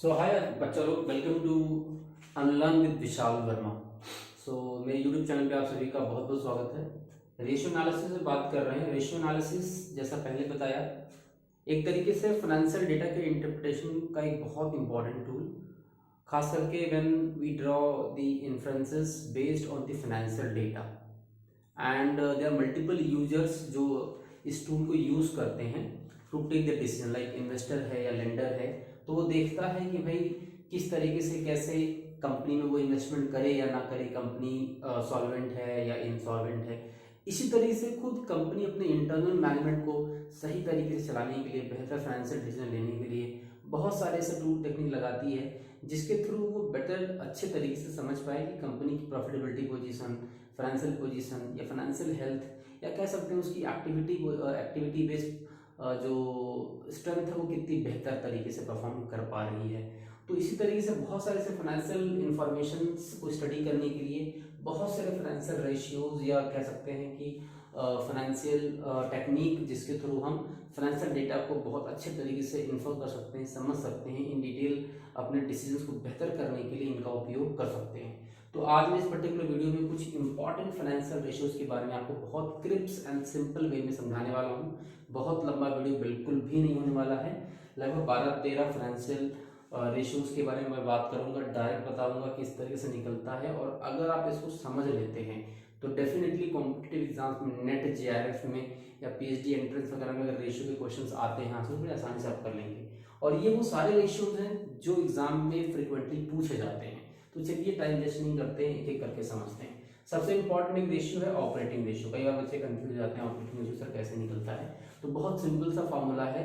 सो हाय बच्चा लोग, welcome to unlearn with विशाल वर्मा। मेरे यूट्यूब चैनल पे आप सभी का बहुत बहुत स्वागत है। रेशियो एनालिसिस से बात कर रहे हैं। रेशियो एनालिसिस जैसा पहले बताया, एक तरीके से फाइनेंशियल डेटा के इंटरप्रिटेशन का एक बहुत इंपॉर्टेंट टूल, खास करके when we draw the inferences based on the financial data and there are multiple users जो इस टूल को यूज़ करते हैं to take the decision, like investor है या लेंडर है, तो वो देखता है कि भाई किस तरीके से कैसे कंपनी में वो इन्वेस्टमेंट करे या ना करे, कंपनी सॉल्वेंट है या इनसॉल्वेंट है। इसी तरीके से खुद कंपनी अपने इंटरनल मैनेजमेंट को सही तरीके से चलाने के लिए, बेहतर फाइनेंशियल डिसीजन लेने के लिए बहुत सारे ऐसे टूल टेक्निक लगाती है जिसके थ्रू वो बेटर अच्छे तरीके से समझ पाए कि कंपनी की प्रॉफिटेबिलिटी पोजीशन, फाइनेंशियल पोजीशन या फाइनेंशियल हेल्थ, या कह सकते हैं उसकी एक्टिविटी बेस्ड जो स्ट्रेंथ है वो कितनी बेहतर तरीके से परफॉर्म कर पा रही है। तो इसी तरीके से बहुत सारे ऐसे फाइनेंशियल इंफॉर्मेशन को स्टडी करने के लिए बहुत सारे फाइनेंशियल रेशियोज या कह सकते हैं कि फाइनेंशियल टेक्निक जिसके थ्रू हम फाइनेंशियल डेटा को बहुत अच्छे तरीके से इन्फॉर्म कर सकते हैं, समझ सकते हैं, इन डिटेल अपने डिसीजंस को बेहतर करने के लिए इनका उपयोग कर सकते हैं। तो आज मैं इस पर्टिकुलर वीडियो में कुछ इंपॉर्टेंट फाइनेंशियल रेशियोज के बारे में आपको बहुत क्रिप्स एंड सिंपल वे में समझाने वाला हूँ। बहुत लंबा वीडियो बिल्कुल भी नहीं होने वाला है। लगभग 12-13 फाइनेंशियल रेशियोज के बारे में मैं बात करूंगा, डायरेक्ट बताऊंगा किस तरीके से निकलता है, और अगर आप इसको समझ लेते हैं तो डेफिनेटली कॉम्पिटिटिव एग्जाम्स में, नेट जेआरएफ में या पीएचडी एंट्रेंस वगैरह में अगर रेशियो के क्वेश्चंस आते हैं तो बड़े आसानी से आप कर लेंगे। और ये वो सारे रेशियोज हैं जो एग्जाम में फ्रिक्वेंटली पूछे जाते हैं। तो चलिए टाइम वेस्ट नहीं करते हैं, एक एक करके समझते हैं। सबसे इंपॉर्टेंट एक रेशियो है ऑपरेटिंग रेशियो। कई बार बच्चे कंफ्यूज हो जाते हैं ऑपरेटिंग रेशियो सर कैसे निकलता है। तो बहुत सिंपल सा फॉर्मूला है,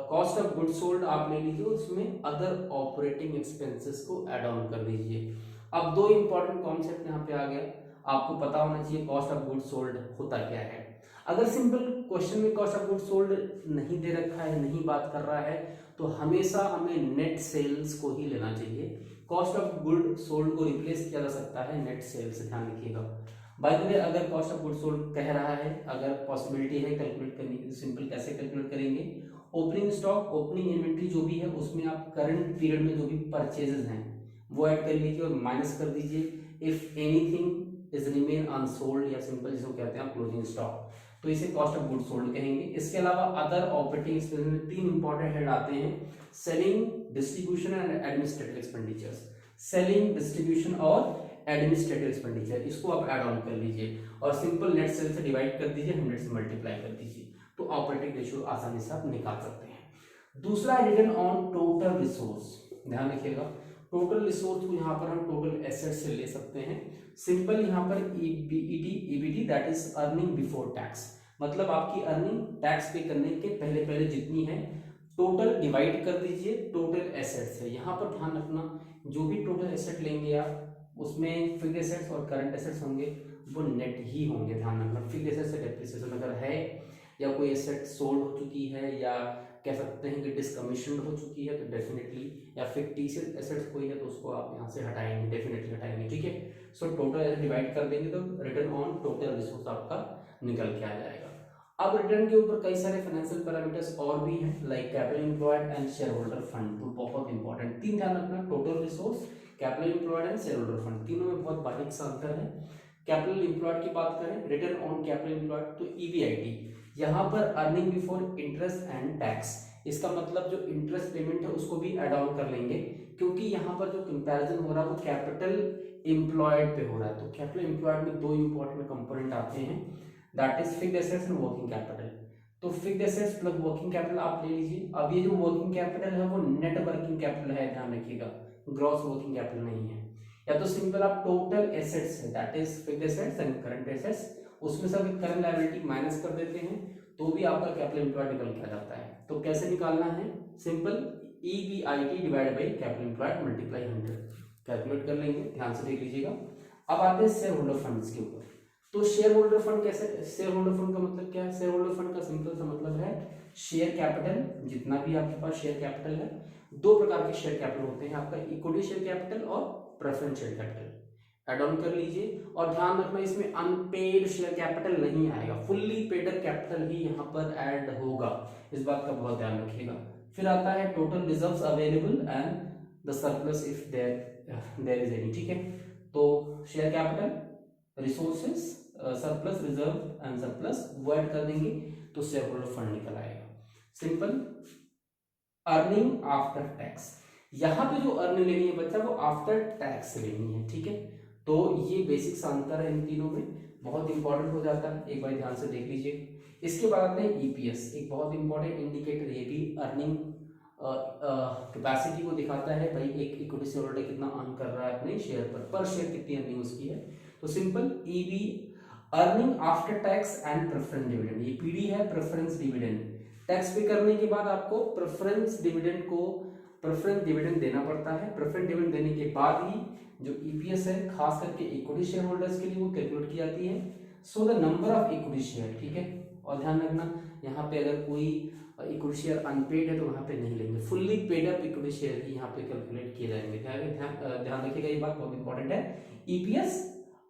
कॉस्ट ऑफ गुड सोल्ड आप ले लीजिए, उसमें अदर ऑपरेटिंग एक्सपेंसेस को ऐड ऑन कर लीजिए। अब दो इंपॉर्टेंट कॉन्सेप्ट यहाँ पे आ गया, आपको पता होना चाहिए कॉस्ट ऑफ गुड सोल्ड होता क्या है। अगर सिंपल क्वेश्चन में कॉस्ट ऑफ गुड सोल्ड नहीं दे रखा है, नहीं बात कर रहा है, तो हमेशा हमें नेट सेल्स को ही लेना चाहिए। कॉस्ट ऑफ गुड सोल्ड को रिप्लेस किया जा सकता है नेट सेल्स से, ध्यान रखिएगा। बाय द वे, अगर कॉस्ट ऑफ गुड सोल्ड कह रहा है, अगर पॉसिबिलिटी है कैलकुलेट करने की, सिंपल कैसे कैलकुलेट करेंगे, ओपनिंग स्टॉक, ओपनिंग इन्वेंट्री जो भी है उसमें आप करंट पीरियड में जो भी परचेजेस हैं वो ऐड कर लीजिए और माइनस कर दीजिए if anything is remain unsold, या सिंपल जिसको कहते हैं क्लोजिंग स्टॉक। तो इसे कॉस्ट ऑफ गुड सोल्ड कहेंगे। इसके अलावा अदर ऑपरेटिंग एक्सपेंसेस में तीन इंपॉर्टेंट हेड आते हैं, selling, distribution and administrative expenditures. Selling, distribution और एडमिनिस्ट्रेटिव एक्सपेंडिचर, इसको आप ऐड ऑन कर लीजिए और सिंपल नेट सेल से डिवाइड कर दीजिए, 100 से मल्टीप्लाई कर दीजिए, तो ऑपरेटिंग रेशियो आसानी से आप निकाल सकते हैं। दूसरा है रिटर्न ऑन टोटल रिसोर्स। ध्यान रखिएगा, टोटल रिसोर्स को यहाँ पर हम टोटल एसेट से ले सकते हैं। सिंपल यहाँ पर EBT that is earning before tax, मतलब आपकी अर्निंग टैक्स पे करने के पहले पहले जितनी है टोटल डिवाइड कर दीजिए टोटल एसेट से। यहाँ पर ध्यान रखना, जो भी टोटल एसेट लेंगे आप उसमें फिक्स्ड एसेट्स और करंट एसेट्स होंगे वो नेट ही होंगे। ध्यान रखना, फिक्स्ड एसेट से डेप्रिसिएशन अगर है या कोई एसेट सोल्ड हो चुकी है या कह सकते हैं कि डिसकमीशन्ड हो चुकी है तो डेफिनेटली, या फिक्टिशियस एसेट्स कोई है तो उसको आप यहाँ से हटाएंगे, डेफिनेटली हटाएंगे, ठीक है। सो टोटल एसेट डिवाइड कर देंगे तो रिटर्न ऑन टोटल रिसोर्स आपका निकल के आ जाएगा। अब रिटर्न के ऊपर कई सारे फाइनेंशियल पैरामीटर्स और भी हैं, like capital employed and share holder fund. तो बहुत इंपॉर्टेंट तीन ध्यान रखना, total resource, capital employed and share holder fund, तीनों में बहुत बारीक सा अंतर है। कैपिटल एम्प्लॉयड की बात करें, रिटर्न ऑन कैपिटल एम्प्लॉयड, तो ईबीआईटी, यहाँ पर earning before interest and tax, इसका मतलब जो इंटरेस्ट पेमेंट है उसको भी ऐड ऑन कर लेंगे, क्योंकि यहाँ पर जो कंपैरिजन हो रहा है वो कैपिटल एम्प्लॉयड पे हो रहा है। तो कैपिटल एम्प्लॉयड में दो इंपॉर्टेंट कंपोनेंट आते हैं, that is fixed assets and working capital. तो fixed assets plus working capital आप ले लीजिए। अब ये जो वर्किंग कैपिटल है वो नेट वर्किंग कैपिटल है, ध्यान रखिएगा, ग्रॉस वर्किंग कैपिटल नहीं है। या तो सिंपल आप टोटल एसेट्स है, that is fixed assets and current assets, उसमें से करंट लायबिलिटी माइनस कर देते हैं तो भी आपका कैपिटल एम्प्लॉयड निकल के आ जाता है। तो कैसे निकालना है, simple EBIT divide by capital employed multiply 100, calculate कर लेंगे, ध्यान से देख लीजिएगा। अब आते हैं शेयर होल्डर फंड्स के ऊपर। तो शेयर होल्डर फंड कैसे, शेयर होल्डर फंड का मतलब क्या है, शेयर होल्डर फंड का सिंपल सा मतलब है शेयर कैपिटल, जितना भी आपके पास शेयर कैपिटल है, दो प्रकार के शेयर कैपिटल होते हैं आपका, इक्विटी शेयर कैपिटल और preference share capital, add on कर लीजिए। और ध्यान रखना इसमें अनपेड शेयर कैपिटल नहीं आएगा, फुल्ली पेड कैपिटल ही यहाँ पर ऐड होगा, इस बात का बहुत ध्यान रखिएगा। फिर आता है total reserves available and the surplus if there is any, ठीक है। तो share capital, resources, surplus, reserve and surplus वो ऐड कर देंगे तो शेयर होल्डर फंड निकल आएगा। सिंपल। अर्निंग आफ्टर टैक्स, यहाँ पे जो अर्निंग लेनी है बच्चा वो आफ्टर टैक्स लेनी है, ठीक है। तो ये बेसिक्स अंतर है इन तीनों में, बहुत इंपॉर्टेंट हो जाता है, एक बार ध्यान से देख लीजिए। इसके बाद आते हैं ईपीएस, एक बहुत इंपॉर्टेंट इंडिकेटर, ये भी अर्निंग कैपेसिटी को दिखाता है, भाई एक इक्विटी शेयर होल्डर कितना अर्न कर रहा है अपने शेयर पर शेयर कितनी अर्निंग उसकी है। तो simple EB, earning after tax and preference dividend, ये पीडी है प्रेफरेंस डिविडेंड। टैक्स पे करने के बाद आपको प्रेफरेंस डिविडेंड को प्रेफरेंस डिविडेंड देना पड़ता है। प्रेफरेंस डिविडेंड देने के बाद ही जो ईपीएस है खास करके इक्विटी शेयर होल्डर्स के लिए वो कैलकुलेट की जाती है। So the number of equity share, ठीक है। और ध्यान रखना यहाँ पे अगर कोई इक्विटी शेयर अनपेड है तो वहाँ पे नहीं लेंगे, fully paid up equity share ही यहाँ पे कैलकुलेट किए जाएंगे। ध्यान रखिएगा, ये बात बहुत इंपॉर्टेंट है। EPS,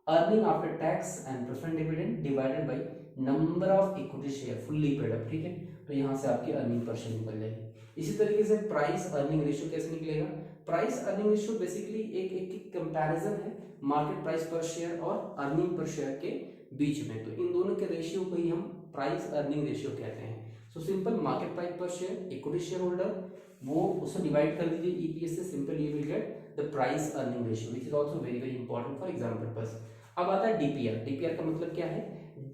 earning after tax and preference dividend divided by number of equity share fully paid up, ठीक है। तो यहाँ से आपकी अर्निंग पर शेयर निकल जाएगी। इसी तरीके से प्राइस अर्निंग रेशियो कैसे निकलेगा? प्राइस अर्निंग रेशियो बेसिकली एक कंपैरिजन है मार्केट प्राइस पर शेयर और अर्निंग पर शेयर के बीच में। तो इन दोनों के रेशियो को ही हम प्राइस अर्निंग रेशियो कहते हैं। सो सिंपल, मार्केट प्राइस पर शेयर, इक्विटी शेयर होल्डर, वो उसको डिवाइड कर दीजिए ईपीएस से, simple you will get the price earning ratio which is also very very important for exam purpose. अब आता है डीपीआर। डीपीआर का मतलब क्या है?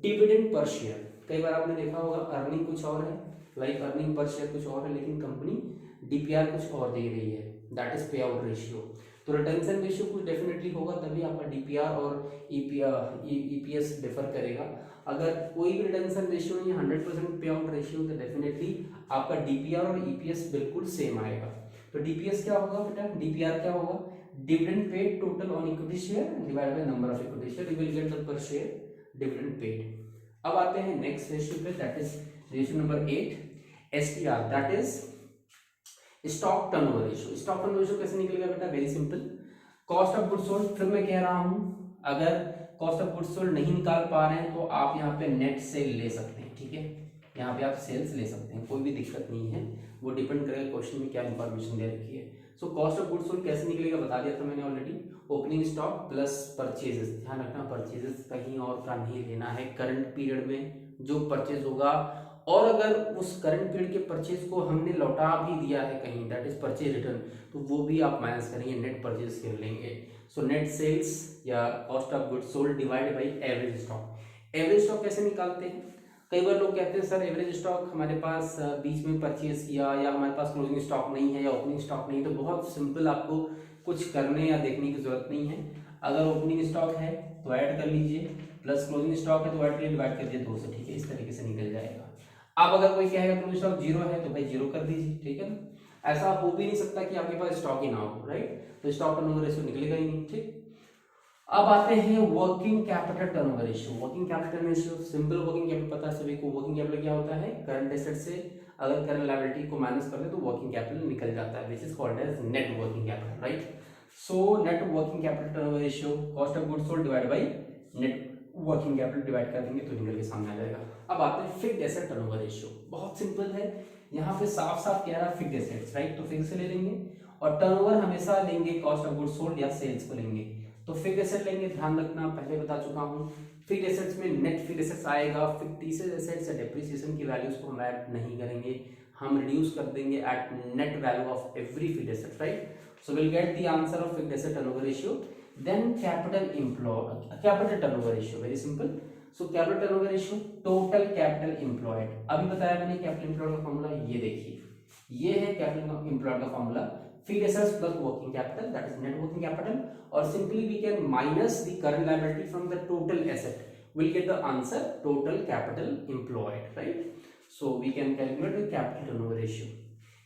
Dividend per share. कई बार आपने देखा होगा अर्निंग कुछ और है, लाइक अर्निंग पर शेयर कुछ और है, लेकिन कंपनी डीपीआर कुछ और दे रही है, दैट इज पे आउट रेशियो। तो रिटेंशन रेशियो कुछ डेफिनेटली होगा, तभी आपका डीपीआर और ईपीएस डिफर करेगा। अगर कोई भी रिटेंशन रेशियो नहीं है, 100% पे आउट रेशियो, तो डेफिनेटली आपका डीपीआर और ईपीएस बिल्कुल सेम आएगा। तो डीपीएस क्या होगा बेटा? डीपीआर क्या होगा? Dividend paid total on equity share divided by number of equity share, you will get the पर शेयर डिविडेंड पेड। अब आते हैं नेक्स्ट रेशियो पे, that is ratio number 8, STR, that is stock turnover ratio. Stock turnover ratio कैसे निकलेगा बेटा? Very simple, cost of goods sold. फिर मैं कह रहा हूं, अगर कॉस्ट ऑफ गुड्स सोल्ड नहीं निकाल पा रहे हैं तो आप यहाँ पे नेट सेल ले सकते हैं, ठीक है। यहाँ पे आप सेल्स ले सकते हैं, कोई भी दिक्कत नहीं है, वो डिपेंड करेगा क्वेश्चन में क्या इंफॉर्मेशन दे रखी है। So cost of goods sold कैसे निकलेगा बता दिया था मैंने already, opening stock plus purchases. ध्यान रखना परचेजेस कहीं और का नहीं लेना है, करंट पीरियड में जो परचेज होगा, और अगर उस करंट पीरियड के परचेज को हमने लौटा भी दिया है कहीं, दैट इज परचेज रिटर्न, तो वो भी आप माइनस करेंगे, नेट परचेज कर लेंगे। सो नेट सेल्स या cost of goods sold divide by average stock. Average stock कैसे निकालते हैं? कई बार लोग कहते हैं सर एवरेज स्टॉक हमारे पास बीच में परचेज किया, या हमारे पास क्लोजिंग स्टॉक नहीं है, या ओपनिंग स्टॉक नहीं है। तो बहुत सिंपल, आपको कुछ करने या देखने की जरूरत नहीं है। अगर ओपनिंग स्टॉक है तो ऐड कर लीजिए, प्लस क्लोजिंग स्टॉक है तो ऐड करिए, डिवाइड कर दिए 2 से, ठीक है। इस तरीके से निकल जाएगा। अब अगर कोई कहेगा क्लोजिंग स्टॉक 0 है तो भाई 0 कर दीजिए, ठीक है ना। ऐसा हो भी नहीं सकता कि आपके पास स्टॉक ही ना हो, राइट। तो स्टॉक टर्नओवर रेशियो निकलेगा ही नहीं, ठीक। अब आते हैं working capital turnover ratio. Working capital ratio simple, working capital पता है सभी को। वर्किंग कैपिटल क्या होता है? करंट एसेट से अगर करंट लायबिलिटी को माइनस कर दे तो वर्किंग कैपिटल निकल जाता है, which is called as net working capital, right. So net working capital turnover ratio, cost of goods sold divide by net working capital divide कर देंगे तो निकल के सामने आ जाएगा। अब आते हैं फिक्स्ड एसेट टर्नओवर रेशियो। बहुत सिंपल है, यहाँ पे साफ साफ कह रहा है फिक्स्ड एसेट्स, राइट। तो फिक्स से ले लेंगे, और टर्नओवर हमेशा लेंगे कॉस्ट ऑफ गुड्स सोल्ड या सेल्स को लेंगे। तो फिक्स्ड एसेट लेंगे, ध्यान रखना पहले बता चुका हूँ, फिक्स्ड एसेट्स में नेट फिक्स्ड एसेट्स आएगा। फिक्टिशियस एसेट्स या डेप्रिसिएशन की वैल्यूज को हम ऐड नहीं करेंगे, हम रिड्यूस कर देंगे at net value of every fixed asset, right. So will get the answer of fixed asset turnover ratio. Then capital turnover ratio, very simple. So capital turnover ratio, total capital employed. अभी बताया मैंने capital employed का formula, ये देखिए, ये है capital employed का formula, fixed assets plus working capital, that is net working capital, और simply we can minus the current liability from the total asset, will get the answer total capital employed, right. So we can calculate the capital turnover ratio.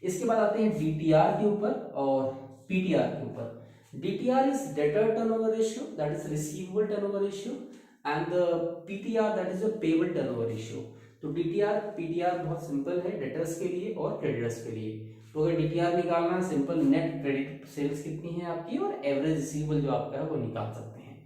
इसके बाद आते हैं DTR के ऊपर और PTR के ऊपर। DTR is debtor turnover ratio, that is receivable turnover ratio, and the PTR that is the payable turnover ratio. तो DTR PTR बहुत सिंपल है, डेटर्स के लिए और क्रेडिटर्स के लिए। तो अगर DTR निकालना है, सिंपल नेट क्रेडिट सेल्स कितनी है आपकी और एवरेज रिसीवेबल जो आपका है वो निकाल सकते हैं।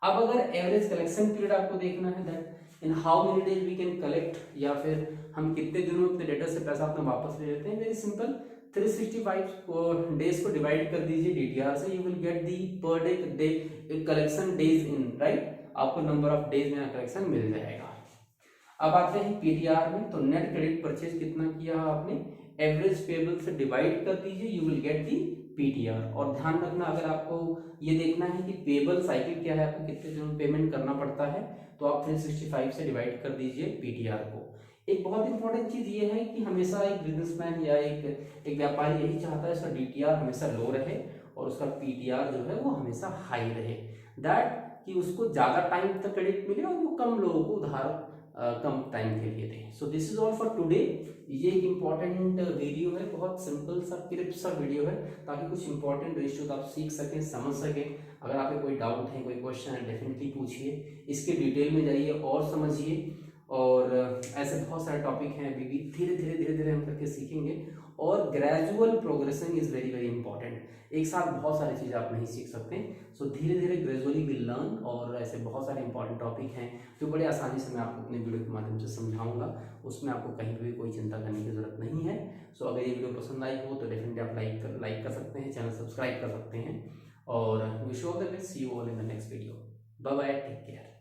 अब अगर एवरेज कलेक्शन पीरियड आपको देखना है, that in how many days we can collect, या फिर हम कितने दिनों में अपने डेटर से पैसा अपना वापस ले लेते हैं। वेरी सिंपल, 365 डेज को डिवाइड कर दीजिए DTR से, you will get the per day collection days in, right, आपको नंबर ऑफ डेज में कलेक्शन मिल जाएगा। अब आते हैं PTR में, तो नेट क्रेडिट परचेज कितना किया आपने, एवरेज पेबल से डिवाइड कर दीजिए, you will get the PTR। और ध्यान रखना, अगर आपको ये देखना है कि पेबल साइकिल क्या है, आपको कितने दिन में पेमेंट करना पड़ता है, तो आप 365 से डिवाइड कर दीजिए PTR को। एक बहुत इंपॉर्टेंट चीज ये है कि हमेशा एक बिजनेसमैन या एक व्यापारी यही चाहता है उसका DTR हमेशा लो रहे और उसका PTR जो है वो हमेशा हाई रहे, दैट कि उसको ज्यादा टाइम तक क्रेडिट मिले और वो कम लोगों को उधार कम टाइम के लिए दें। So this is all for today. ये एक इम्पॉर्टेंट वीडियो है, बहुत सिंपल सा क्लिप सा वीडियो है, ताकि कुछ इंपॉर्टेंट रेशियो आप सीख सकें, समझ सकें। अगर आपके कोई डाउट है, कोई क्वेश्चन है, डेफिनेटली पूछिए, इसके डिटेल में जाइए और समझिए। और ऐसे बहुत सारे टॉपिक हैं, अभी भी धीरे धीरे हम करके सीखेंगे। और gradual progressing is very very important, एक साथ बहुत सारी चीज़ें आप नहीं सीख सकते। सो धीरे धीरे ग्रेजुअली विल लर्न। और ऐसे बहुत सारे इंपॉर्टेंट टॉपिक हैं जो बड़े आसानी से मैं आपको अपने वीडियो के माध्यम से समझाऊंगा, उसमें आपको कहीं भी कोई चिंता करने की जरूरत नहीं है। सो अगर ये वीडियो पसंद आई हो तो डेफिनेटली आप लाइक कर सकते हैं, चैनल सब्सक्राइब कर सकते हैं। और wish you all the best, see you all in the next video, bye bye, take care.